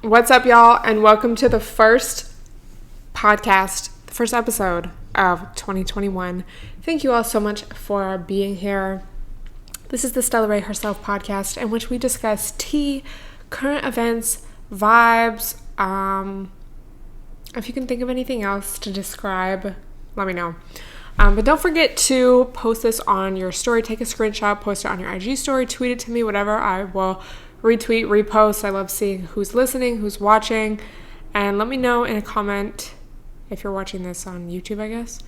What's up, y'all, and welcome to the first episode of 2021. Thank you all so much for being here. This is the Stella Ray Herself podcast, in which we discuss tea, current events, vibes. If you can think of anything else to describe, let me know. But don't forget to post this on your story. Take a screenshot, post it on your IG story, tweet it to me, whatever. I will retweet, repost. I love seeing who's listening, who's watching. And let me know in a comment if you're watching this on YouTube, I guess.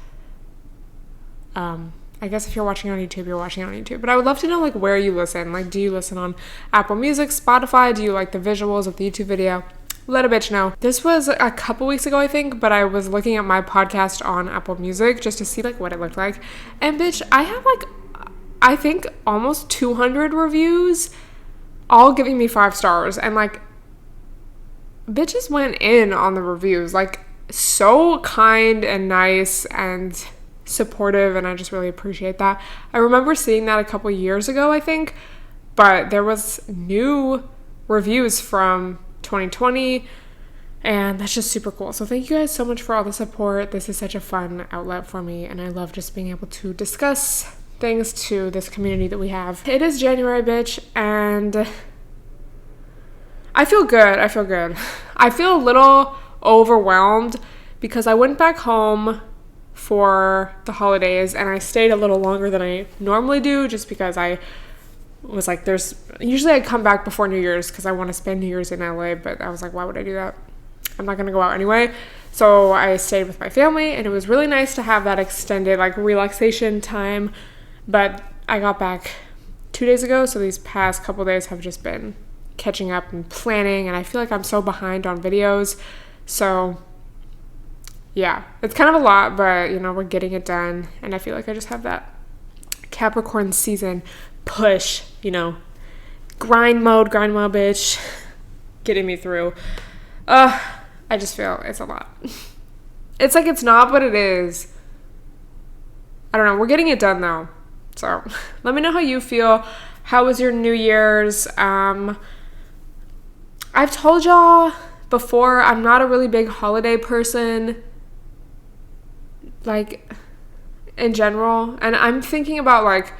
I guess if you're watching on YouTube, you're watching on YouTube. But I would love to know, where you listen. Do you listen on Apple Music, Spotify? Do you like the visuals of the YouTube video? Let a bitch know. This was a couple weeks ago, I think, but I was looking at my podcast on Apple Music just to see, what it looked like. And, bitch, I have, I think almost 200 reviews, all giving me 5 stars. And, bitches went in on the reviews. So kind and nice and supportive, and I just really appreciate that. I remember seeing that a couple years ago, I think, but there was new reviews from 2020, and that's just super cool. So thank you guys so much for all the support. This is such a fun outlet for me, and I love just being able to discuss things to this community that we have. It is January, bitch, and I feel good. I feel a little overwhelmed because I went back home for the holidays and I stayed a little longer than I normally do, just because I was usually I come back before New Year's because I want to spend New Year's in LA, but I was like, why would I do that? I'm not going to go out anyway. So I stayed with my family, and it was really nice to have that extended relaxation time. But I got back 2 days ago, so these past couple days have just been catching up and planning, and I feel like I'm so behind on videos. So yeah, it's kind of a lot, but we're getting it done, and I feel like I just have that Capricorn season push, grind mode, bitch, getting me through. I just feel it's a lot. It's it's not, but it is. I don't know. We're getting it done though. So let me know how you feel. How was your New Year's? I've told y'all before, I'm not a really big holiday person, in general. And I'm thinking about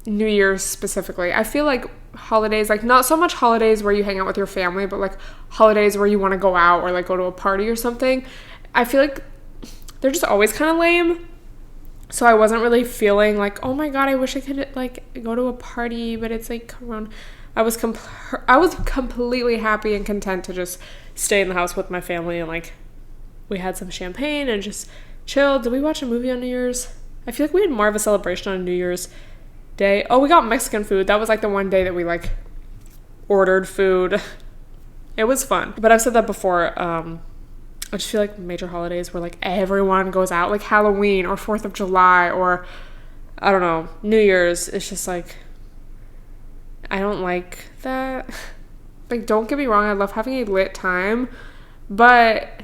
New Year's specifically. I feel like holidays, not so much holidays where you hang out with your family, but holidays where you want to go out or go to a party or something. I feel like they're just always kind of lame. So I wasn't really feeling oh my god, I wish I could go to a party, but it's Corona. I was completely happy and content to just stay in the house with my family, and we had some champagne and just chilled. Did we watch a movie on New Year's? I feel like we had more of a celebration on New Year's Day. Oh, we got Mexican food. That was the one day that we ordered food. It was fun. But I've said that before. I just feel major holidays where everyone goes out, Halloween or 4th of July or I don't know, New Year's. It's just I don't like that. Don't get me wrong, I love having a lit time, but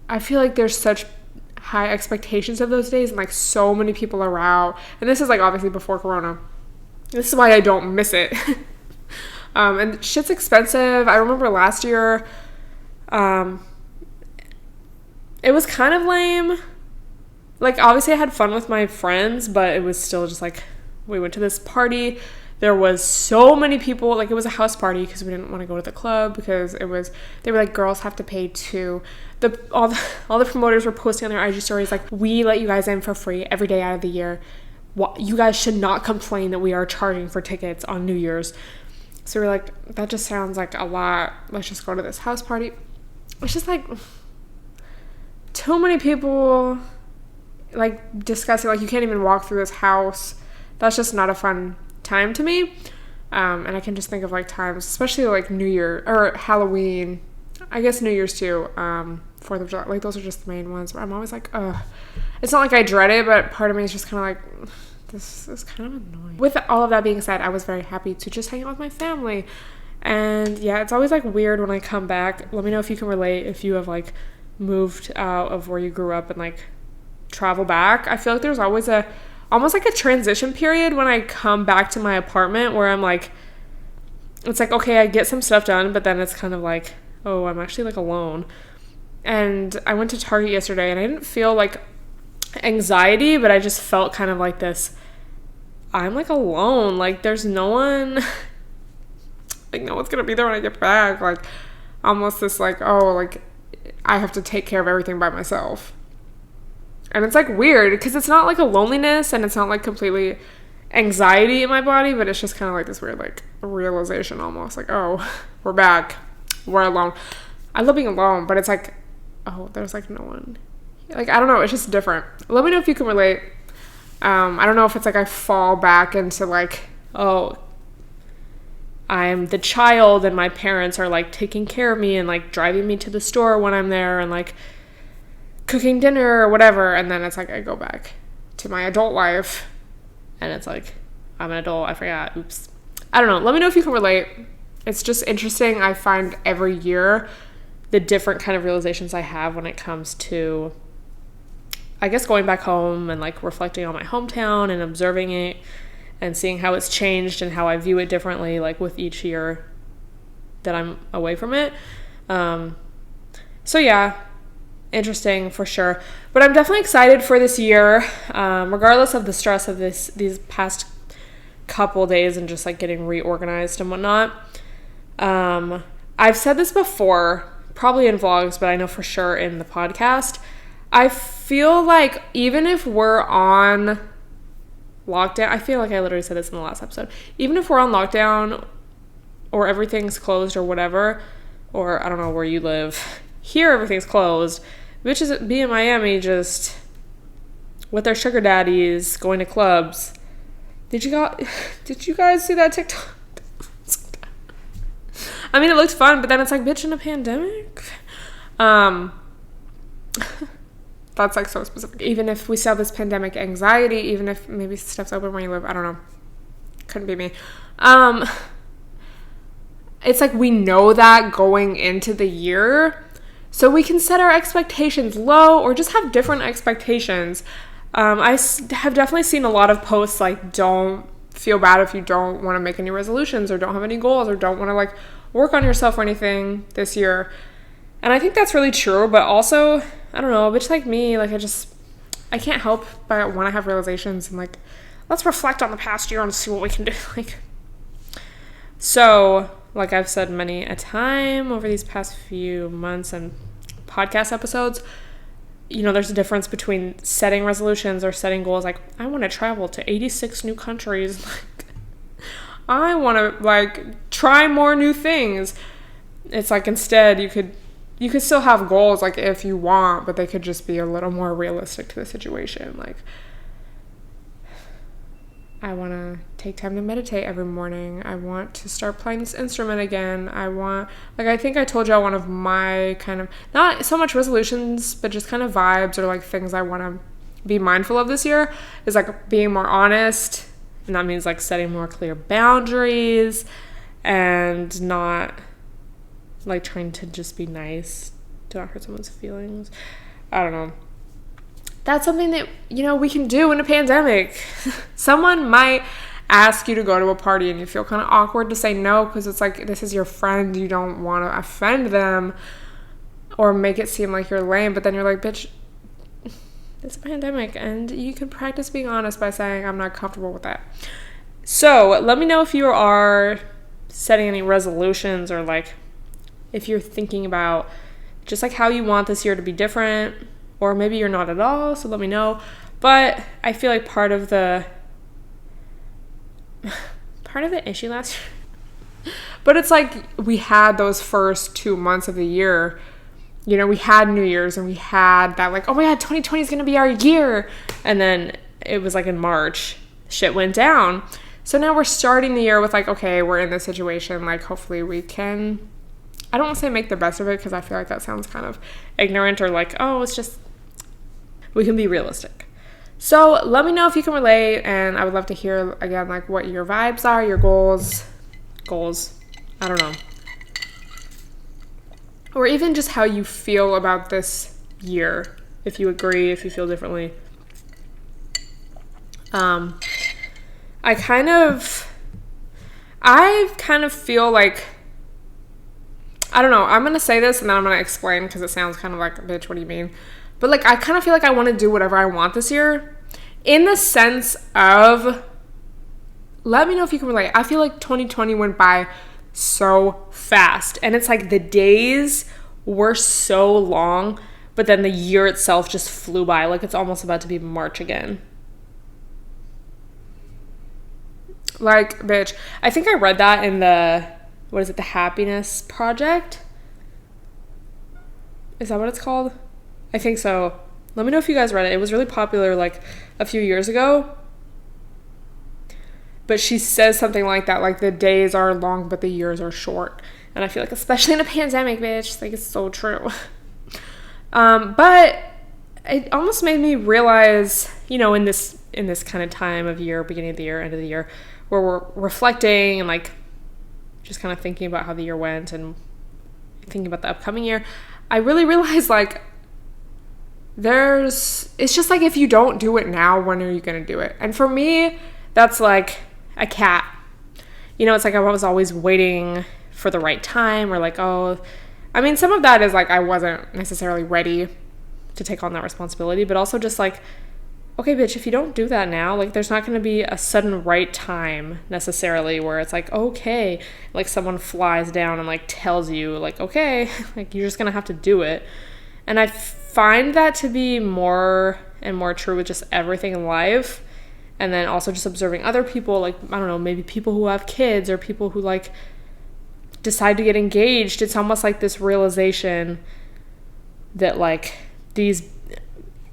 I feel there's such high expectations of those days, and so many people are out, and this is obviously before Corona. This is why I don't miss it. And shit's expensive. I remember last year, it was kind of lame. Obviously I had fun with my friends, but it was still just we went to this party. There was so many people. It was a house party because we didn't want to go to the club because they were girls have to pay too. All the promoters were posting on their IG stories we let you guys in for free every day out of the year. You guys should not complain that we are charging for tickets on New Year's. So we're that just sounds a lot. Let's just go to this house party. It's just too many people discussing you can't even walk through this house. That's just not a fun time to me. And I can just think of times, especially New Year or Halloween, I guess New Year's too, 4th of July, those are just the main ones where I'm always ugh. It's not I dread it, but part of me is just kind of this is kind of annoying. With all of that being said, I was very happy to just hang out with my family. And yeah, it's always weird when I come back. Let me know if you can relate, if you have moved out of where you grew up and travel back. I feel there's always almost a transition period when I come back to my apartment where I'm it's okay, I get some stuff done, but then it's kind of oh, I'm actually like alone. And I went to Target yesterday and I didn't feel like anxiety, but I just felt kind of like this, I'm like alone. Like there's no one, like no one's gonna be there when I get back. Like almost this like, oh, like I have to take care of everything by myself. And it's like weird because it's not like a loneliness and it's not like completely anxiety in my body, but it's just kind of like this weird like realization almost like, oh, we're back. We're alone. I love being alone, but it's like, oh, there's like no one. Like, I don't know. It's just different. Let me know if you can relate. I don't know if it's like I fall back into like, oh, I'm the child and my parents are like taking care of me and like driving me to the store when I'm there and like cooking dinner or whatever. And then it's like I go back to my adult life and it's like, I'm an adult. I forgot. Oops. I don't know. Let me know if you can relate. It's just interesting. I find every year the different kind of realizations I have when it comes to, I guess, going back home and like reflecting on my hometown and observing it and seeing how it's changed and how I view it differently, like with each year that I'm away from it. So yeah, interesting for sure. But I'm definitely excited for this year, regardless of the stress of these past couple days and just like getting reorganized and whatnot. I've said this before, probably in vlogs, but I know for sure in the podcast. I feel like even if we're on lockdown, I feel like I literally said this in the last episode, even if we're on lockdown or everything's closed or whatever, or I don't know where you live, here everything's closed, bitches be in Miami just with their sugar daddies going to clubs. Did you guys see that TikTok? I mean, it looked fun, but then it's like, bitch, in a pandemic? That's like so specific. Even if we still have this pandemic anxiety, even if maybe stuff's open where you live, I don't know. Couldn't be me. It's like we know that going into the year, so we can set our expectations low or just have different expectations. I have definitely seen a lot of posts like, don't feel bad if you don't want to make any resolutions or don't have any goals or don't want to like work on yourself or anything this year. And I think that's really true, but also, I don't know, a bitch like me, like I can't help but want to have realizations and like, let's reflect on the past year and see what we can do. Like, so, like I've said many a time over these past few months and podcast episodes, you know, there's a difference between setting resolutions or setting goals. Like, I want to travel to 86 new countries. Like, I want to like try more new things. It's like instead you could still have goals like if you want, but they could just be a little more realistic to the situation. Like, I want to take time to meditate every morning. I want to start playing this instrument again. I think I told y'all one of my kind of, not so much resolutions, but just kind of vibes or like things I want to be mindful of this year is like being more honest. And that means like setting more clear boundaries and not like trying to just be nice to not hurt someone's feelings. I don't know. That's something that, you know, we can do in a pandemic. Someone might ask you to go to a party and you feel kind of awkward to say no because it's like, this is your friend. You don't want to offend them or make it seem like you're lame. But then you're like, bitch, it's a pandemic. And you can practice being honest by saying, I'm not comfortable with that. So let me know if you are setting any resolutions or like if you're thinking about just like how you want this year to be different. Or maybe you're not at all, so let me know. But I feel like part of the issue last year, but it's like we had those first 2 months of the year, you know, we had New Year's and we had that like, oh my God, 2020 is going to be our year. And then it was like in March, shit went down. So now we're starting the year with like, okay, we're in this situation. Like hopefully we can, I don't want to say make the best of it because I feel like that sounds kind of ignorant or like, oh, it's just, we can be realistic. So let me know if you can relate, and I would love to hear, again, like what your vibes are, your goals, I don't know. Or even just how you feel about this year, if you agree, if you feel differently. I kind of feel like I don't know. I'm going to say this and then I'm going to explain because it sounds kind of like, bitch, what do you mean? But like, I kind of feel like I want to do whatever I want this year in the sense of, let me know if you can relate. I feel like 2020 went by so fast and it's like the days were so long, but then the year itself just flew by. Like it's almost about to be March again. Like, bitch, I think I read that in the, what is it, the Happiness Project? Is that what it's called? I think so. Let me know if you guys read it. It was really popular like a few years ago. But she says something like that, like the days are long, but the years are short. And I feel like, especially in a pandemic, bitch, like it's so true. But it almost made me realize, you know, in this kind of time of year, beginning of the year, end of the year, where we're reflecting and like just kind of thinking about how the year went and thinking about the upcoming year, I really realized like it's just like if you don't do it now, when are you going to do it? And for me, that's like a cat. You know, it's like I was always waiting for the right time, or like, oh, I mean, some of that is like I wasn't necessarily ready to take on that responsibility, but also just like, okay, bitch, if you don't do that now, like there's not going to be a sudden right time necessarily where it's like, okay, like someone flies down and like tells you like, okay, like you're just going to have to do it. And I find that to be more and more true with just everything in life. And then also just observing other people, like, I don't know, maybe people who have kids or people who like decide to get engaged. It's almost like this realization that like these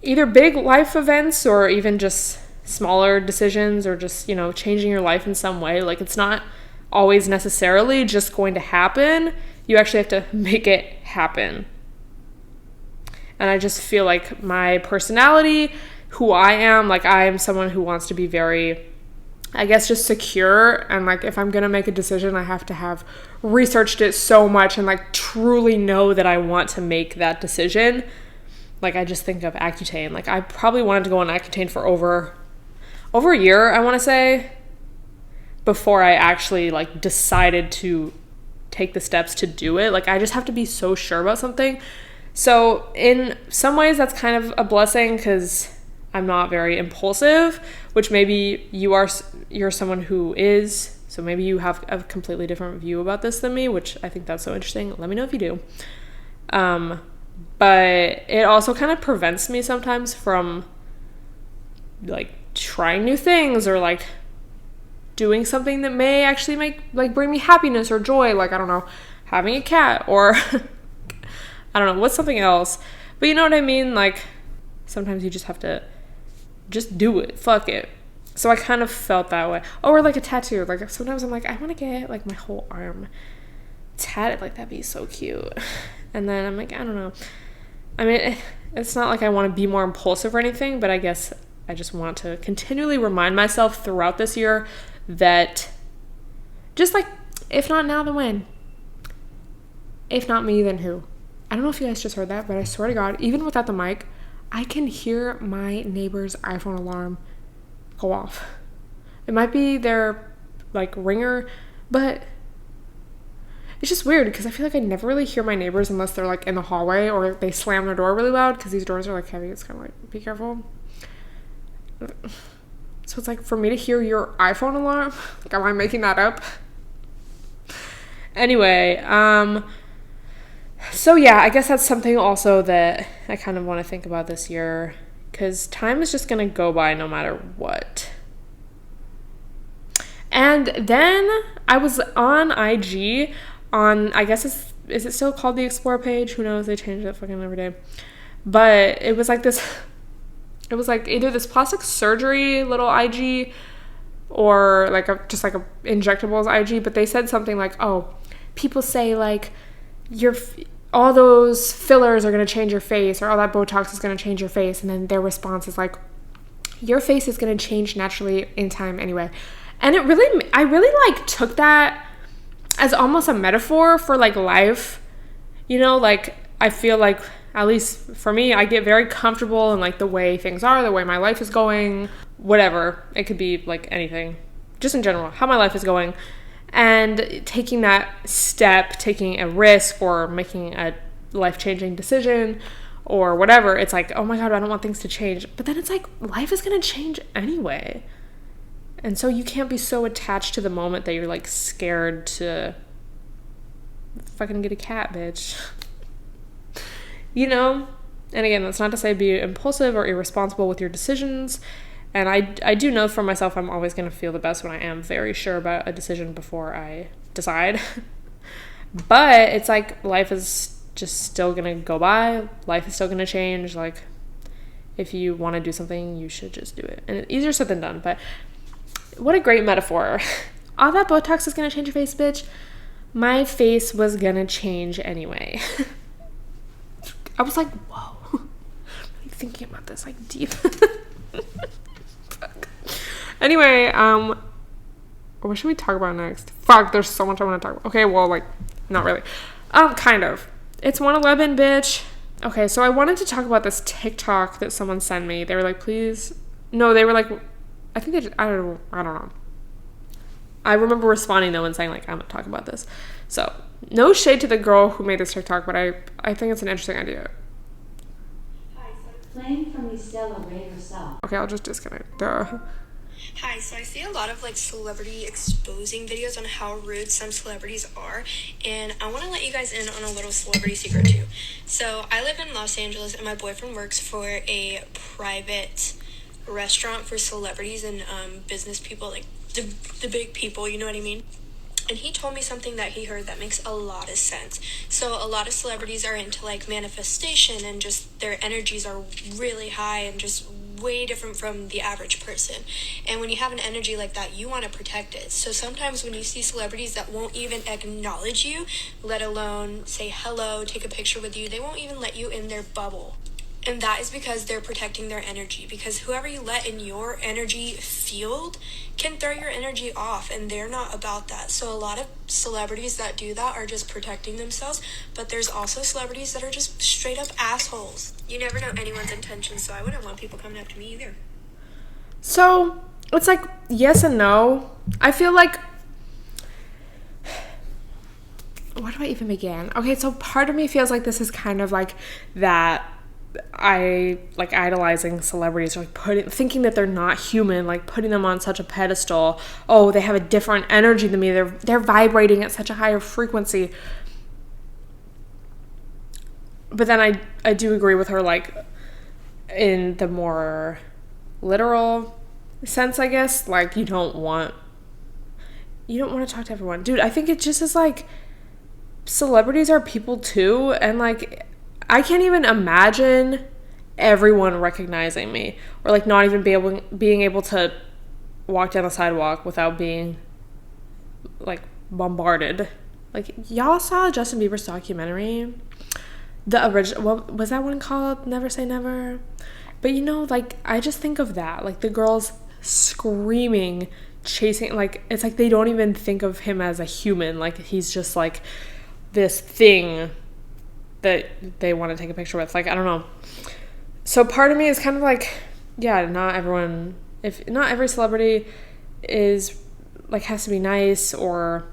either big life events or even just smaller decisions or just, you know, changing your life in some way, like it's not always necessarily just going to happen. You actually have to make it happen. And I just feel like my personality, who I am, like I am someone who wants to be very, I guess, just secure. And like if I'm going to make a decision, I have to have researched it so much and like truly know that I want to make that decision. Like I just think of Accutane. Like I probably wanted to go on Accutane for over a year, I want to say, before I actually like decided to take the steps to do it. Like I just have to be so sure about something. So in some ways that's kind of a blessing because I'm not very impulsive, which maybe you're someone who is. So maybe you have a completely different view about this than me, which I think that's so interesting. Let me know if you do. But it also kind of prevents me sometimes from like trying new things or like doing something that may actually bring me happiness or joy. Like, I don't know, having a cat or I don't know, what's something else? But you know what I mean? Like sometimes you just have to just do it. Fuck it. So I kind of felt that way. Oh, or like a tattoo. Like sometimes I'm like, I want to get like my whole arm tatted. Like that'd be so cute. And then I'm like, I don't know. I mean, it's not like I want to be more impulsive or anything, but I guess I just want to continually remind myself throughout this year that just like, if not now, then when? If not me, then who? I don't know if you guys just heard that, but I swear to God, even without the mic, I can hear my neighbor's iPhone alarm go off. It might be their like ringer, but it's just weird because I feel like I never really hear my neighbors unless they're like in the hallway or they slam their door really loud because these doors are like heavy. It's kind of like, be careful. So it's like for me to hear your iPhone alarm, like am I making that up? Anyway, so yeah, I guess that's something also that I kind of want to think about this year because time is just going to go by no matter what. And then I was on IG on, I guess is it still called the Explore page? Who knows? They change it fucking every day. But it was like this, it was like either this plastic surgery little IG or like just like a injectables IG. But they said something like, oh, people say like all those fillers are going to change your face or all that Botox is going to change your face. And then their response is like, your face is going to change naturally in time anyway. And I really like took that as almost a metaphor for like life, you know, like I feel like at least for me, I get very comfortable in like the way things are, the way my life is going, whatever. It could be like anything, just in general, how my life is going. And taking that step, taking a risk or making a life-changing decision or whatever, it's like, oh my God, I don't want things to change. But then it's like, life is going to change anyway. And so you can't be so attached to the moment that you're like scared to fucking get a cat, bitch. You know? And again, that's not to say be impulsive or irresponsible with your decisions. And I do know for myself I'm always going to feel the best when I am very sure about a decision before I decide. But it's like life is just still going to go by. Life is still going to change. Like, if you want to do something, you should just do it. And it's easier said than done. But what a great metaphor. All that Botox is going to change your face, bitch. My face was going to change anyway. I was like, whoa. I'm thinking about this, like, deep. Anyway, what should we talk about next? Fuck, there's so much I want to talk about. Okay, well, like, not really. Kind of. It's 1:11, bitch. Okay, so I wanted to talk about this TikTok that someone sent me. They were like, please. No, they were like, I think they just, I don't know. I remember responding though and saying like, I'm gonna talk about this. So, no shade to the girl who made this TikTok, but I think it's an interesting idea. Hi, so playing from Stella Ray herself. Okay, I'll just disconnect. Duh. Hi, so I see a lot of like celebrity exposing videos on how rude some celebrities are, and I want to let you guys in on a little celebrity secret too. So I live in Los Angeles and my boyfriend works for a private restaurant for celebrities and business people, like the big people, you know what I mean? And he told me something that he heard that makes a lot of sense. So a lot of celebrities are into like manifestation and just their energies are really high and just way different from the average person. And when you have an energy like that, you want to protect it. So sometimes when you see celebrities that won't even acknowledge you, let alone say hello, take a picture with you, they won't even let you in their bubble. And that is because they're protecting their energy. Because whoever you let in your energy field can throw your energy off, and they're not about that. So a lot of celebrities that do that are just protecting themselves, but there's also celebrities that are just straight up assholes. You never know anyone's intentions, so I wouldn't want people coming up to me either. So, it's like yes and no. I feel like, where do I even begin? Okay, so part of me feels like this is kind of like that I like idolizing celebrities, or like thinking that they're not human, like putting them on such a pedestal. Oh, they have a different energy than me. They're vibrating at such a higher frequency. But then I do agree with her, like in the more literal sense, I guess. Like you don't want to talk to everyone, dude. I think it just is like celebrities are people too, and like I can't even imagine everyone recognizing me, or like not even being able to walk down the sidewalk without being like bombarded. Like y'all saw Justin Bieber's documentary, the original, what was that one called? Never Say Never. But you know, like I just think of that, like the girls screaming, chasing, like it's like they don't even think of him as a human, like he's just like this thing that they want to take a picture with. Like I don't know. So part of me is kind of like, yeah, not every celebrity is like has to be nice or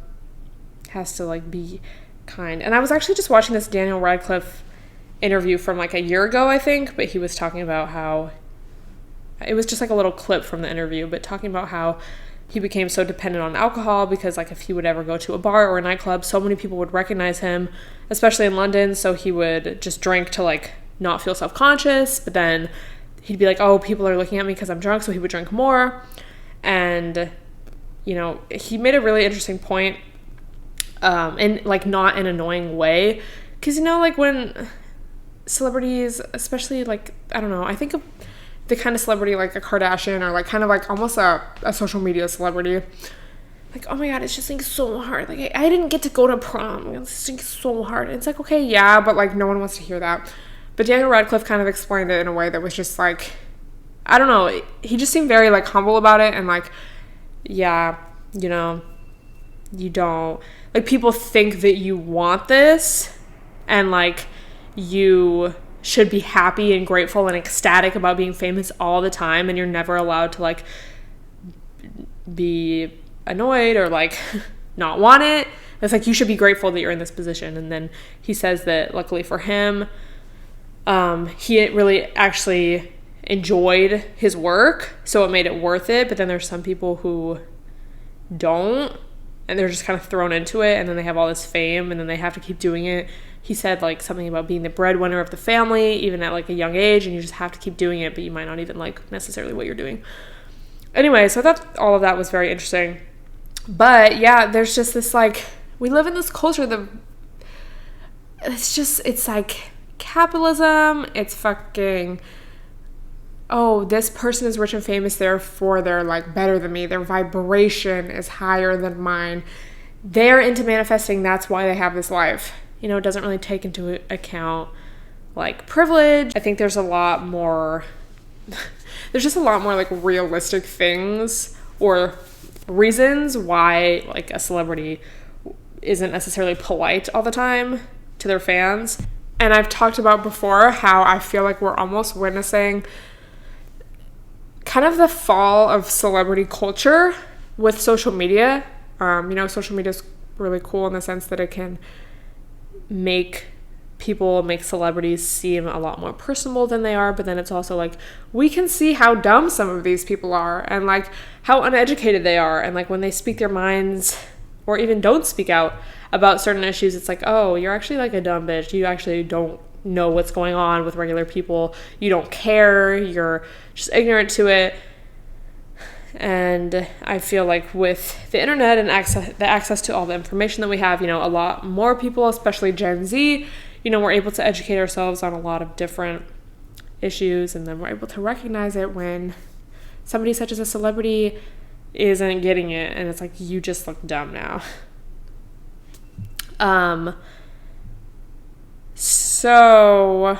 has to like be kind. And I was actually just watching this Daniel Radcliffe interview from like a year ago, I think, but he was talking about how it was just like a little clip from the interview, but talking about how he became so dependent on alcohol because like if he would ever go to a bar or a nightclub, so many people would recognize him, especially in London, so he would just drink to like not feel self-conscious, but then he'd be like, oh, people are looking at me because I'm drunk, so he would drink more. And you know, he made a really interesting point, and like not in an annoying way, because you know, like when celebrities, especially like, I don't know, I think of the kind of celebrity like a Kardashian, or like kind of like almost a social media celebrity, like, oh my god, it's just like so hard, like I didn't get to go to prom, it's like so hard. And it's like, okay, yeah, but like no one wants to hear that. But Daniel Radcliffe kind of explained it in a way that was just like, I don't know, he just seemed very like humble about it, and like, yeah, you know, you don't, like people think that you want this, and like you should be happy and grateful and ecstatic about being famous all the time, and you're never allowed to like be annoyed or like not want it. It's like, you should be grateful that you're in this position. And then he says that luckily for him, he really actually enjoyed his work, so it made it worth it. But then there's some people who don't, and they're just kind of thrown into it, and then they have all this fame, and then they have to keep doing it. He said like something about being the breadwinner of the family, even at like a young age, and you just have to keep doing it, but you might not even like necessarily what you're doing. Anyway, so I thought all of that was very interesting. But yeah, there's just this like, we live in this culture that it's like capitalism. It's fucking, oh, this person is rich and famous, therefore they're like better than me. Their vibration is higher than mine. They're into manifesting. That's why they have this life. You know, it doesn't really take into account like privilege. I think there's a lot more, there's just a lot more like realistic things or reasons why like a celebrity isn't necessarily polite all the time to their fans. And I've talked about before how I feel like we're almost witnessing kind of the fall of celebrity culture with social media. You know, social media is really cool in the sense that it can make celebrities seem a lot more personable than they are, but then it's also like, we can see how dumb some of these people are and like how uneducated they are, and like when they speak their minds or even don't speak out about certain issues, it's like, oh, you're actually like a dumb bitch. You actually don't know what's going on with regular people. You don't care. You're just ignorant to it. And I feel like with the internet and the access to all the information that we have, you know, a lot more people, especially Gen Z, you know, we're able to educate ourselves on a lot of different issues, and then we're able to recognize it when somebody such as a celebrity isn't getting it, and it's like, you just look dumb now. So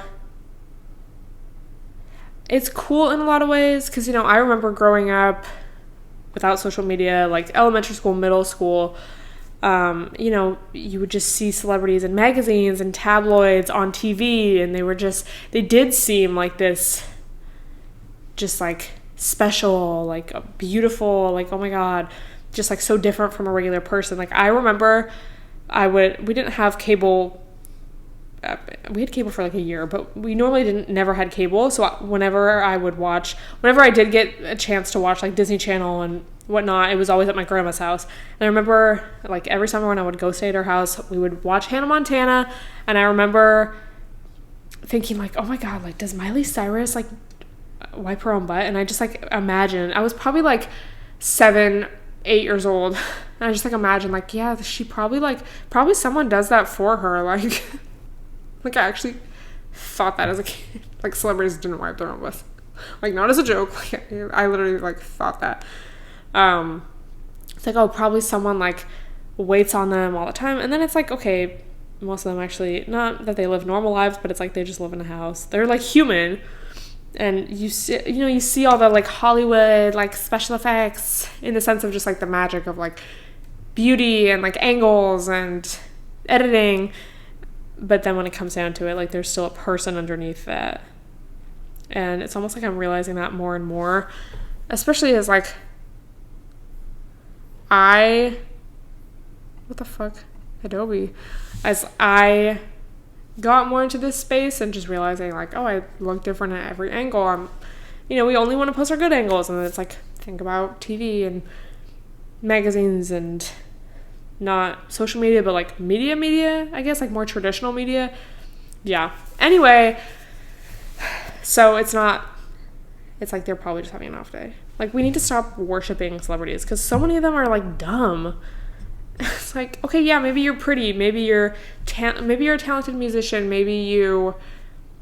it's cool in a lot of ways, because, you know, I remember growing up without social media, like elementary school, middle school, you know, you would just see celebrities in magazines and tabloids on TV, and they did seem like this just like special, like beautiful, like, oh my God, just like so different from a regular person. Like I remember we didn't have cable. We had cable for like a year, but we normally never had cable. So whenever I did get a chance to watch like Disney Channel and whatnot, it was always at my grandma's house. And I remember like every summer when I would go stay at her house, we would watch Hannah Montana. And I remember thinking like, oh my God, like does Miley Cyrus like wipe her own butt? And I just like imagine, I was probably like 7, 8 years old. And I just like imagine like, yeah, she probably someone does that for her. Like, like I actually thought that as a kid. Like celebrities didn't wipe their own butts. Like not as a joke. Like I literally like thought that. It's like, oh, probably someone like waits on them all the time. And then it's like, okay, most of them actually, not that they live normal lives, but it's like they just live in a house. They're like human. And you see all the like Hollywood like special effects in the sense of just like the magic of like beauty and like angles and editing. But then when it comes down to it, like there's still a person underneath that. And it's almost like I'm realizing that more and more, especially as like as I got more into this space and just realizing like, oh, I look different at every angle. We only want to post our good angles, and then it's like, think about TV and magazines and not social media, but like media, I guess, like more traditional media. Yeah. Anyway, so it's like they're probably just having an off day. Like we need to stop worshiping celebrities because so many of them are like dumb. It's like, okay, yeah, maybe you're pretty, maybe you're a talented musician, maybe you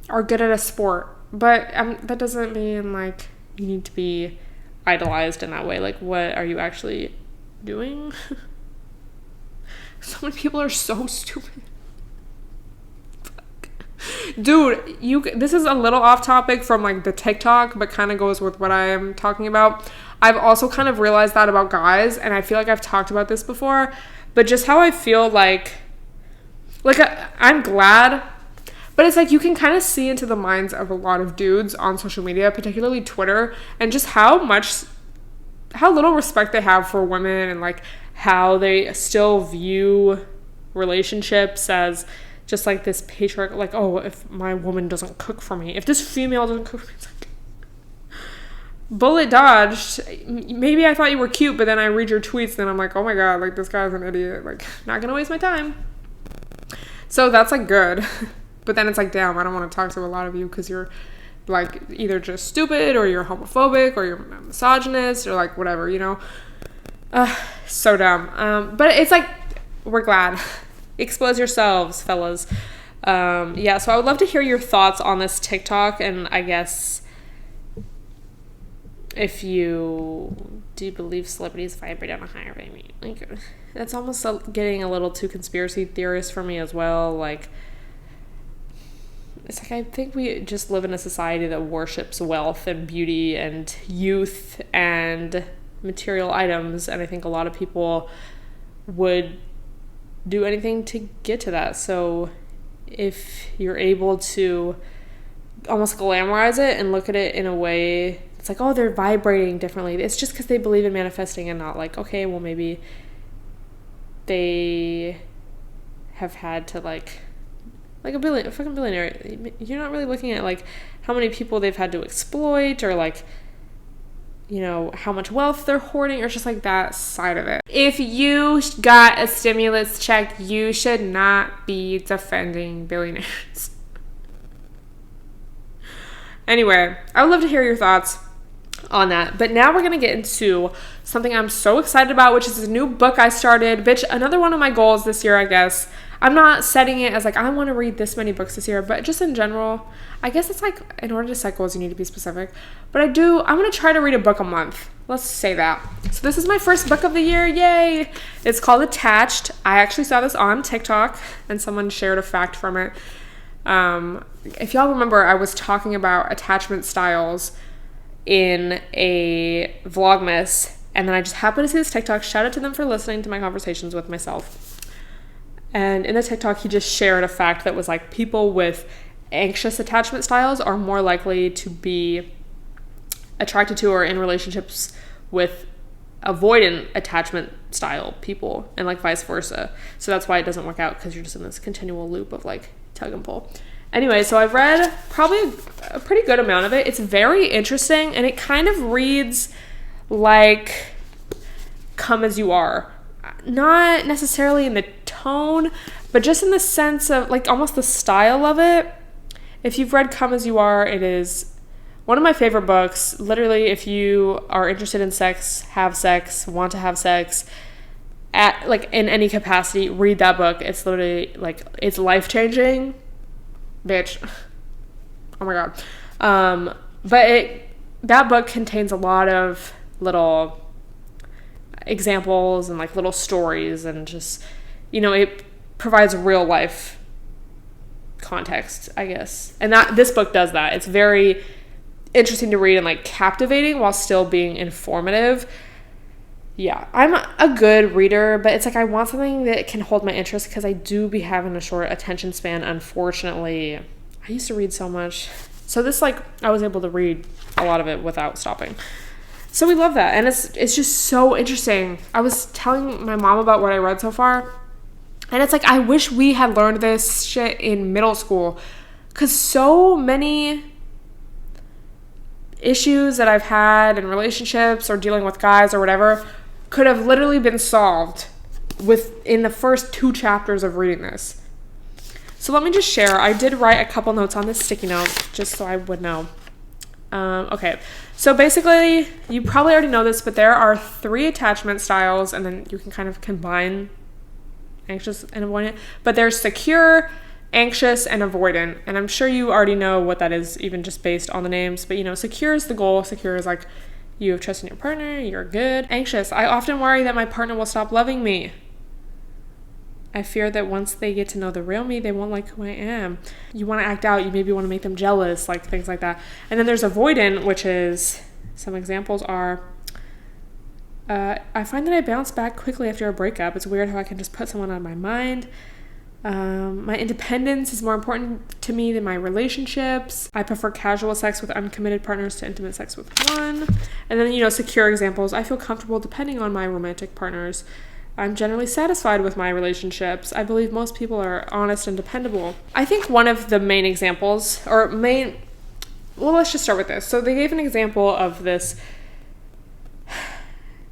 are good at a sport, but that doesn't mean like you need to be idolized in that way. Like, what are you actually doing? So many people are so stupid. Dude, this is a little off topic from like the TikTok, but kind of goes with what I am talking about. I've also kind of realized that about guys, and I feel like I've talked about this before, but just how I feel like I'm glad, but it's like you can kind of see into the minds of a lot of dudes on social media, particularly Twitter, and just how little respect they have for women and like how they still view relationships as just like this patriarch, like, oh, if my woman doesn't cook for me, if this female doesn't cook for me, it's like, bullet dodged. Maybe I thought you were cute, but then I read your tweets and I'm like, oh my god, like, this guy's an idiot, like, not gonna waste my time. So that's like good. But then it's like, damn, I don't want to talk to a lot of you because you're like either just stupid or you're homophobic or you're misogynist or like whatever, you know. So dumb. But it's like, we're glad. Expose yourselves, fellas. Yeah, so I would love to hear your thoughts on this TikTok, and I guess if you do believe celebrities vibrate on a higher rate. Like, that's almost getting a little too conspiracy theorist for me as well. Like, it's like, I think we just live in a society that worships wealth and beauty and youth and material items, and I think a lot of people would do anything to get to that. So if you're able to almost glamorize it and look at it in a way, it's like, oh, they're vibrating differently, it's just because they believe in manifesting, and not like, okay, well, maybe they have had to like a fucking billionaire. You're not really looking at like how many people they've had to exploit, or like, you know, how much wealth they're hoarding, or just like that side of it. If you got a stimulus check, you should not be defending billionaires. Anyway, I would love to hear your thoughts on that. But now we're going to get into something I'm so excited about, which is a new book I started. Bitch, another one of my goals this year, I guess. I'm not setting it as like, I want to read this many books this year, but just in general, I guess it's like, in order to set goals, you need to be specific. But I'm going to try to read a book a month. Let's say that. So this is my first book of the year. Yay. It's called Attached. I actually saw this on TikTok and someone shared a fact from it. If y'all remember, I was talking about attachment styles in a Vlogmas, and then I just happened to see this TikTok. Shout out to them for listening to my conversations with myself. And in the TikTok, he just shared a fact that was like, people with anxious attachment styles are more likely to be attracted to or in relationships with avoidant attachment style people, and like vice versa. So that's why it doesn't work out, because you're just in this continual loop of like tug and pull. Anyway, so I've read probably a pretty good amount of it. It's very interesting, and it kind of reads like Come As You Are. Not necessarily in the tone, but just in the sense of like almost the style of it. If you've read Come As You Are, it is one of my favorite books. Literally, if you are interested in sex, have sex, want to have sex, at like in any capacity, read that book. It's literally like, it's life-changing. Bitch. Oh my god. But that book contains a lot of little examples and like little stories, and just, you know, it provides real life context, I guess. And this book does that. It's very interesting to read and like captivating while still being informative. Yeah, I'm a good reader, but it's like, I want something that can hold my interest, because I do be having a short attention span, unfortunately. I used to read so much. So this, like, I was able to read a lot of it without stopping. So we love that. And it's just so interesting. I was telling my mom about what I read so far, and it's like, I wish we had learned this shit in middle school, because so many issues that I've had in relationships or dealing with guys or whatever could have literally been solved within the first 2 chapters of reading this. So let me just share. I did write a couple notes on this sticky note just so I would know. Okay, so basically, you probably already know this, but there are 3 attachment styles, and then you can kind of combine anxious and avoidant. But there's secure, anxious, and avoidant. And I'm sure you already know what that is, even just based on the names. But, you know, secure is the goal. Secure is like, you have trust in your partner, you're good. Anxious, I often worry that my partner will stop loving me. I fear that once they get to know the real me, they won't like who I am. You want to act out, you maybe want to make them jealous, like things like that. And then there's avoidant, which is, some examples are, I find that I bounce back quickly after a breakup. It's weird how I can just put someone out of my mind. My independence is more important to me than my relationships. I prefer casual sex with uncommitted partners to intimate sex with one. And then, you know, secure examples. I feel comfortable depending on my romantic partners. I'm generally satisfied with my relationships. I believe most people are honest and dependable. I think one of the main examples, well, let's just start with this. So they gave an example of this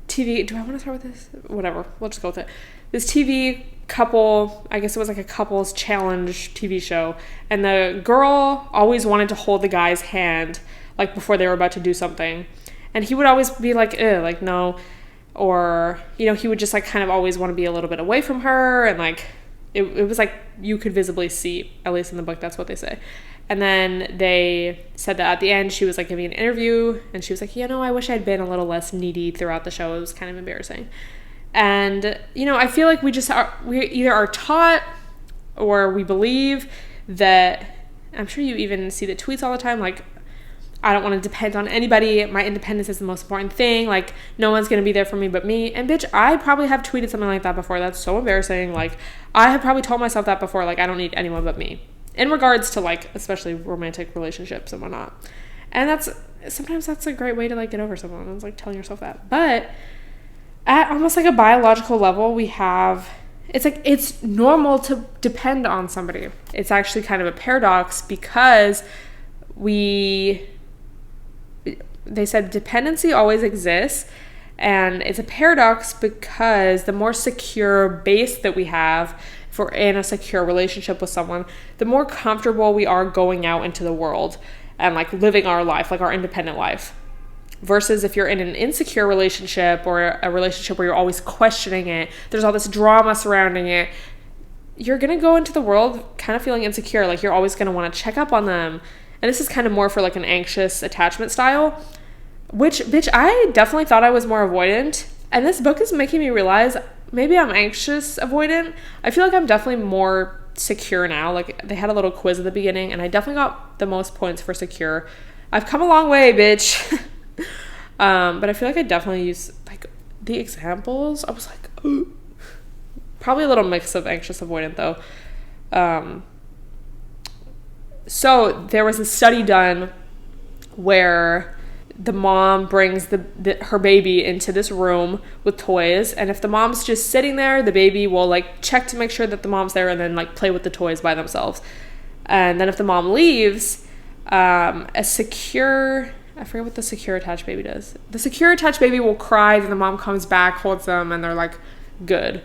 TV. Do I want to start with this? Whatever. We'll just go with it. This TV couple, I guess it was like a couples challenge TV show. And the girl always wanted to hold the guy's hand, like before they were about to do something. And he would always be like, like, no. Or, you know, he would just like kind of always want to be a little bit away from her. And like, it was like you could visibly see, at least in the book, that's what they say. And then they said that at the end, she was like giving an interview and she was like, you know, I wish I'd been a little less needy throughout the show. It was kind of embarrassing. And, you know, I feel like we either are taught or we believe that, I'm sure you even see the tweets all the time, like, I don't want to depend on anybody. My independence is the most important thing. Like, no one's going to be there for me but me. And bitch, I probably have tweeted something like that before. That's so embarrassing. Like, I have probably told myself that before. Like, I don't need anyone but me. In regards to, like, especially romantic relationships and whatnot. And sometimes that's a great way to, like, get over someone. It's like telling yourself that. But at almost like a biological level, it's like, it's normal to depend on somebody. It's actually kind of a paradox because they said dependency always exists, and it's a paradox because the more secure base that we have, if we're in a secure relationship with someone, the more comfortable we are going out into the world and like living our life, like our independent life. Versus if you're in an insecure relationship or a relationship where you're always questioning it, there's all this drama surrounding it, you're going to go into the world kind of feeling insecure. Like, you're always going to want to check up on them. And this is kind of more for like an anxious attachment style, which, bitch, I definitely thought I was more avoidant. And this book is making me realize maybe I'm anxious avoidant. I feel like I'm definitely more secure now. Like, they had a little quiz at the beginning and I definitely got the most points for secure. I've come a long way, bitch. But I feel like I definitely use like the examples. I was like, ooh. Probably a little mix of anxious avoidant though. So there was a study done where the mom brings her baby into this room with toys, and if the mom's just sitting there, the baby will like check to make sure that the mom's there and then like play with the toys by themselves. And then if the mom leaves, I forget what the secure attached baby does. The secure attached baby will cry, then the mom comes back, holds them, and they're like good.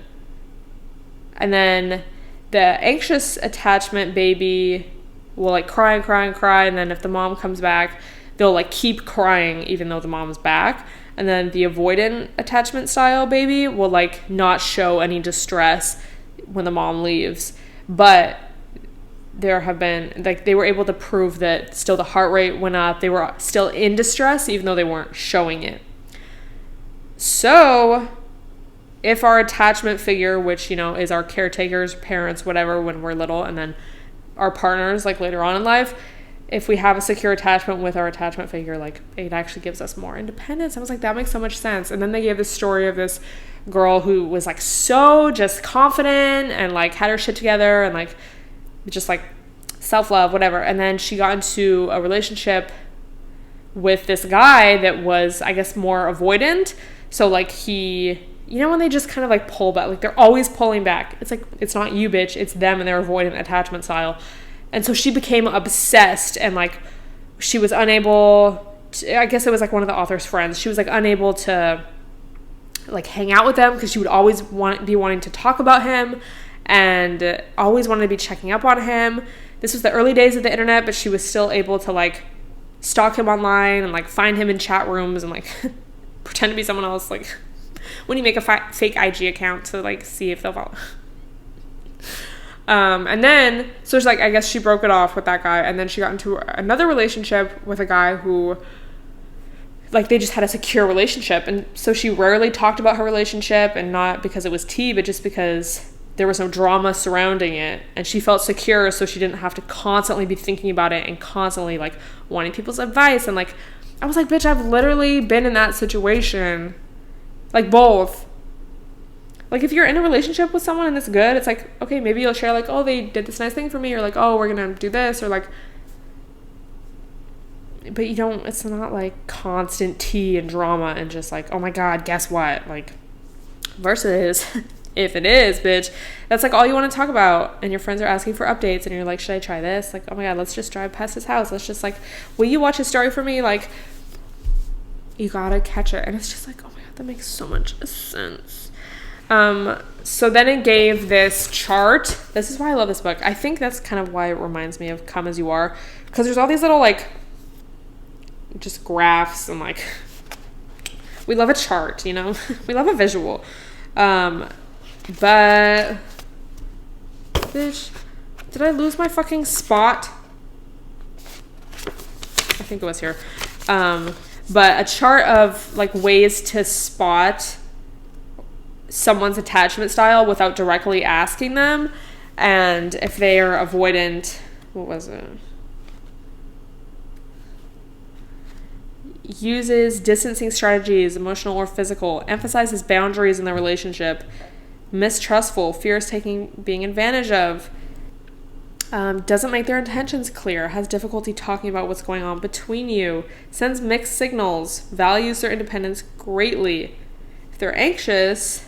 And then the anxious attachment baby will like cry and cry and cry, and then if the mom comes back, they'll like keep crying even though the mom's back. And then the avoidant attachment style baby will like not show any distress when the mom leaves. But there have been, like, they were able to prove that still the heart rate went up. They were still in distress even though they weren't showing it. So if our attachment figure, which, you know, is our caretakers, parents, whatever, when we're little, and then our partners, like, later on in life, if we have a secure attachment with our attachment figure, like, it actually gives us more independence. I was like, that makes so much sense. And then they gave this story of this girl who was, like, so just confident and, like, had her shit together and, like, just, like, self-love, whatever. And then she got into a relationship with this guy that was, I guess, more avoidant. So, like, he... You know when they just kind of like pull back, like they're always pulling back. It's like, it's not you, bitch. It's them and their avoidant attachment style. And so she became obsessed and like she was unable to, I guess it was like one of the author's friends. She was like unable to like hang out with them because she would always be wanting to talk about him and always wanted to be checking up on him. This was the early days of the internet, but she was still able to like stalk him online and like find him in chat rooms and like pretend to be someone else, like when you make a fake IG account to like see if they'll follow. And then, so it's like, I guess she broke it off with that guy, and then she got into another relationship with a guy who, like, they just had a secure relationship, and so she rarely talked about her relationship, and not because it was tea, but just because there was no drama surrounding it, and she felt secure, so she didn't have to constantly be thinking about it, and constantly, like, wanting people's advice, and, like, I was like, bitch, I've literally been in that situation. Like, both. Like, if you're in a relationship with someone and it's good, it's like, okay, maybe you'll share, like, oh, they did this nice thing for me, or, like, oh, we're gonna do this, or, like, but you don't, it's not, like, constant tea and drama and just, like, oh, my God, guess what? Like, versus If it is, bitch, that's like all you want to talk about, and your friends are asking for updates, and you're like, should I try this? Like, oh my god, let's just drive past his house. Let's just like, will you watch his story for me? Like, you gotta catch it. And it's just like, oh my god, that makes so much sense. So then it gave this chart. This is why I love this book. I think that's kind of why it reminds me of Come As You Are, because there's all these little like just graphs, and like we love a chart, you know. We love a visual. But bitch, did I lose my fucking spot? I think it was here. But a chart of like ways to spot someone's attachment style without directly asking them, and if they are avoidant, what was it? Uses distancing strategies, emotional or physical, emphasizes boundaries in the relationship, mistrustful, fears being advantage of, doesn't make their intentions clear, has difficulty talking about what's going on between you, sends mixed signals, values their independence greatly. If they're anxious,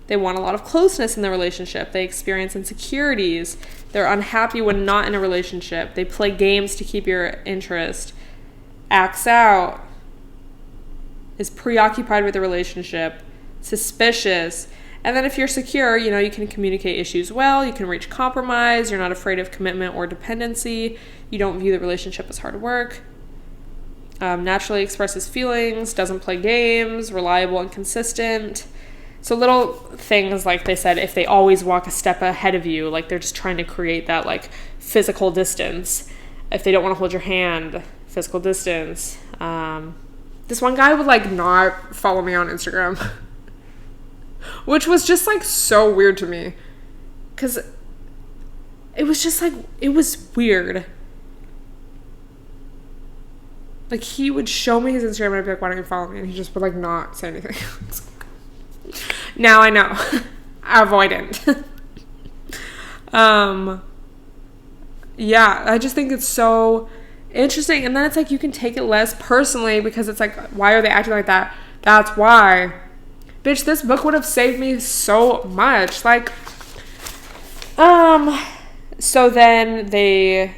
they want a lot of closeness in the relationship. They experience insecurities. They're unhappy when not in a relationship. They play games to keep your interest. Acts out. Is preoccupied with the relationship. Suspicious. And then if you're secure, you know, you can communicate issues well. You can reach compromise. You're not afraid of commitment or dependency. You don't view the relationship as hard work. Naturally expresses feelings. Doesn't play games. Reliable and consistent. So little things like they said, if they always walk a step ahead of you, like they're just trying to create that like physical distance. If they don't want to hold your hand, physical distance. This one guy would like not follow me on Instagram, which was just like so weird to me, because it was just like, it was weird. Like he would show me his Instagram and I'd be like, why don't you follow me? And he just would like not say anything. Now I know. Avoidant. Yeah, I just think it's so interesting. And then it's like you can take it less personally, because it's like, why are they acting like that? That's why. Bitch, this book would have saved me so much. Like, so then they,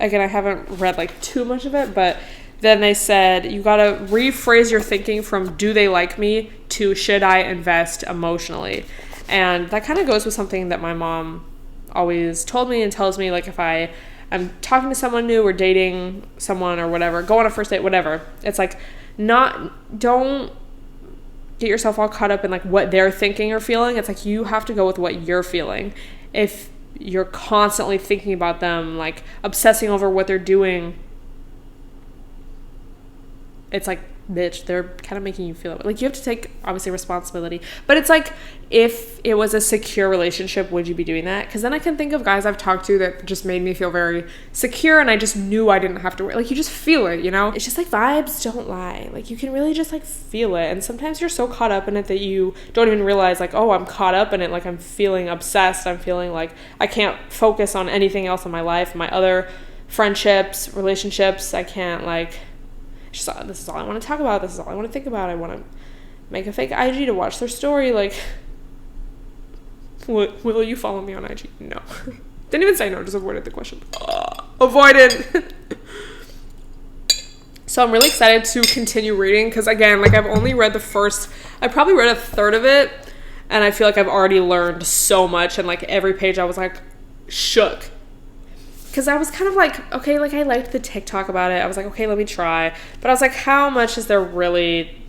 again, I haven't read like too much of it, but then they said, you gotta rephrase your thinking from do they like me to should I invest emotionally? And that kind of goes with something that my mom always told me and tells me, like if I'm talking to someone new or dating someone or whatever, go on a first date, whatever. It's like, don't get yourself all caught up in like what they're thinking or feeling. It's like you have to go with what you're feeling. If you're constantly thinking about them, like obsessing over what they're doing, it's like, bitch, they're kind of making you feel it. Like you have to take obviously responsibility, but it's like, if it was a secure relationship, would you be doing that? Because then I can think of guys I've talked to that just made me feel very secure, and I just knew I didn't have to worry. Like you just feel it, you know? It's just like vibes don't lie. Like you can really just like feel it, and sometimes you're so caught up in it that you don't even realize like, oh, I'm caught up in it. Like I'm feeling obsessed. I'm feeling like I can't focus on anything else in my life, my other friendships, relationships. I can't like, just, this is all I want to talk about. This is all I want to think about. I want to make a fake IG to watch their story. Like, will you follow me on IG? No. Didn't even say no, just avoided the question. Avoided. So I'm really excited to continue reading, because again, like I've only read I probably read a third of it, and I feel like I've already learned so much, and like every page I was like shook. Because I was kind of like, okay, like I liked the TikTok about it. I was like, okay, let me try. But I was like, how much is there really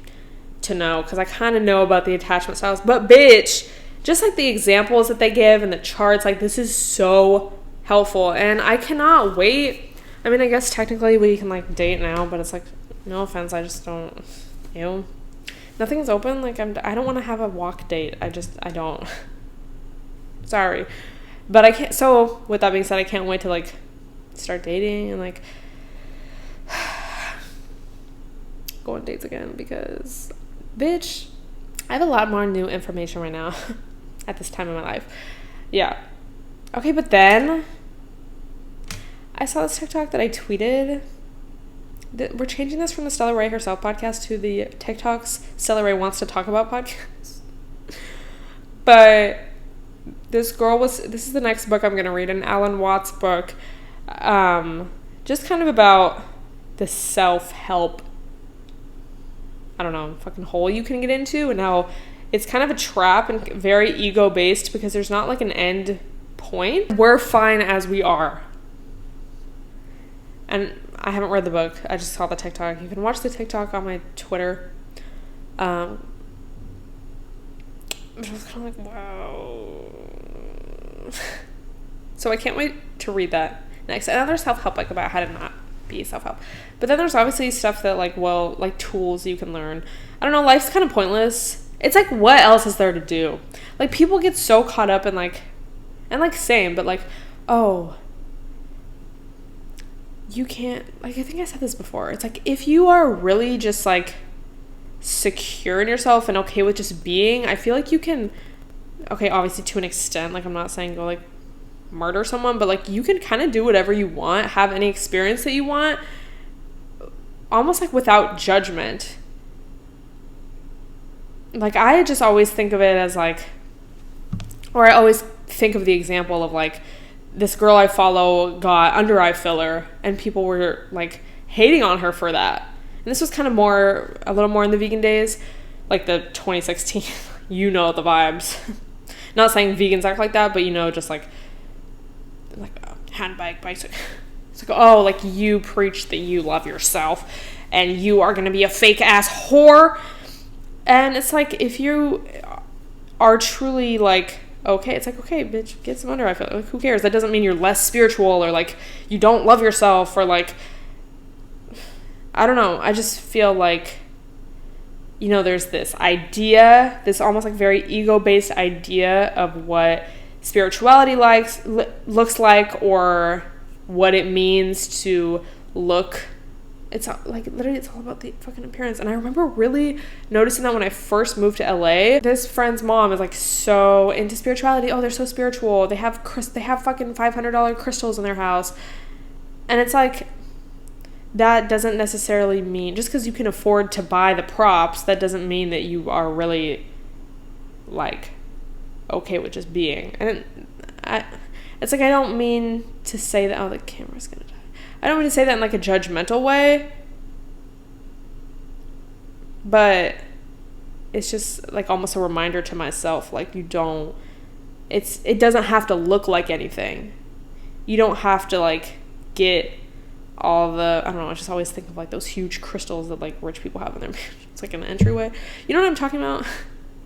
to know? Because I kind of know about the attachment styles. But bitch, just like the examples that they give and the charts, like this is so helpful. And I cannot wait. I mean, I guess technically we can like date now, but it's like, no offense, I just don't, nothing's open. Like I don't want to have a walk date. I don't. Sorry. But I can't, so with that being said, I can't wait to like start dating and like go on dates again, because bitch, I have a lot more new information right now at this time in my life. Yeah. Okay, but then I saw this TikTok that I tweeted. We're changing this from the Stella Ray Herself podcast to the TikToks Stella Ray Wants to Talk About podcast. But this is the next book I'm going to read, an Alan Watts book, just kind of about the self-help, I don't know, fucking hole you can get into, and how it's kind of a trap and very ego-based because there's not like an end point. We're fine as we are. And I haven't read the book. I just saw the TikTok. You can watch the TikTok on my Twitter. I was kind of like, wow. So I can't wait to read that next. Another self-help, like about how to not be self-help. But then there's obviously stuff that like tools you can learn. I don't know, life's kind of pointless. It's like, what else is there to do? Like, people get so caught up in same, but like, oh, you can't, like, I think I said this before. It's like, if you are really just like secure in yourself and okay with just being, I feel like you can, okay, obviously to an extent, like, I'm not saying go like murder someone, but like, you can kind of do whatever you want, have any experience that you want, almost like without judgment. Like, I just always think of it as like, or I always think of the example of like, this girl I follow got under eye filler and people were like hating on her for that. And this was kind of a little more in the vegan days, like the 2016, you know, the vibes. Not saying vegans act like that, but you know, just like handbag, bicycle. It's like, oh, like, you preach that you love yourself and you are going to be a fake ass whore. And it's like, if you are truly like, okay, it's like, okay, bitch, get some under eye filler. Like, who cares? That doesn't mean you're less spiritual or like you don't love yourself or like, I don't know. I just feel like, you know, there's this idea, this almost like very ego-based idea of what spirituality looks like, or what it means to look. It's like, literally, it's all about the fucking appearance. And I remember really noticing that when I first moved to LA. This friend's mom is like so into spirituality. Oh, they're so spiritual. They have fucking $500 crystals in their house. And it's like, that doesn't necessarily mean, just because you can afford to buy the props, that doesn't mean that you are really like okay with just being. And it's like, I don't mean to say that, oh, the camera's gonna die. I don't mean to say that in like a judgmental way, but it's just like almost a reminder to myself, like, it doesn't have to look like anything. You don't have to like get all the, I don't know, I just always think of like those huge crystals that like rich people have in their mansions. It's like an entryway. You know what I'm talking about?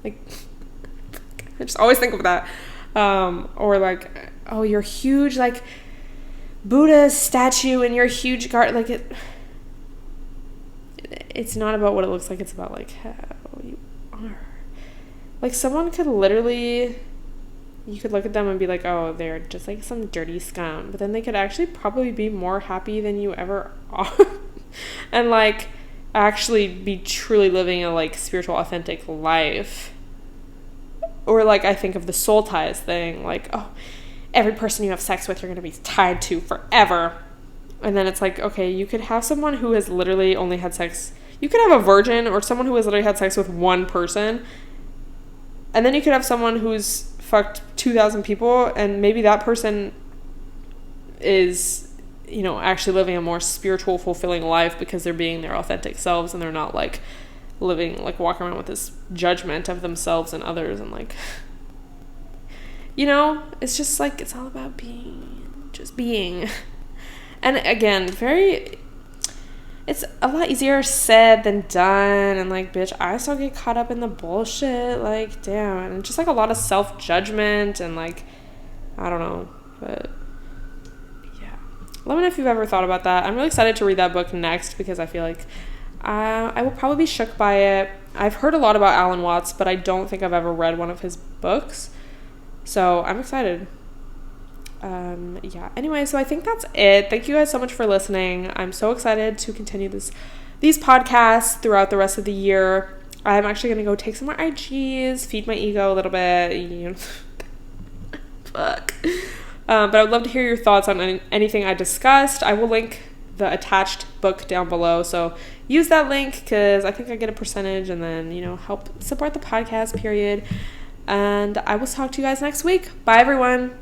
Like, I just always think of that. Or like, oh, your huge like Buddha statue in your huge garden. Like, it's not about what it looks like. It's about like how you are. Like, someone could literally, you could look at them and be like, oh, they're just like some dirty scum. But then they could actually probably be more happy than you ever are. And like actually be truly living a like spiritual, authentic life. Or like, I think of the soul ties thing. Like, oh, every person you have sex with, you're going to be tied to forever. And then it's like, okay, you could have someone who has literally only had sex. You could have a virgin or someone who has literally had sex with one person. And then you could have someone who's fucked 2,000 people, and maybe that person is, you know, actually living a more spiritual, fulfilling life because they're being their authentic selves, and they're not like living, like walking around with this judgment of themselves and others, and like, you know, it's just like, it's all about just being. And again, it's a lot easier said than done. And like, bitch, I still get caught up in the bullshit. Like, damn. And just like a lot of self-judgment and like, I don't know. But yeah. Let me know if you've ever thought about that. I'm really excited to read that book next because I feel like I will probably be shook by it. I've heard a lot about Alan Watts, but I don't think I've ever read one of his books. So I'm excited. Yeah. Anyway, so I think that's it. Thank you guys so much for listening. I'm so excited to continue these podcasts throughout the rest of the year. I'm actually going to go take some more IGs, feed my ego a little bit. You know. Fuck. But I would love to hear your thoughts on anything I discussed. I will link the attached book down below. So use that link because I think I get a percentage, and then, you know, help support the podcast, period. And I will talk to you guys next week. Bye, everyone.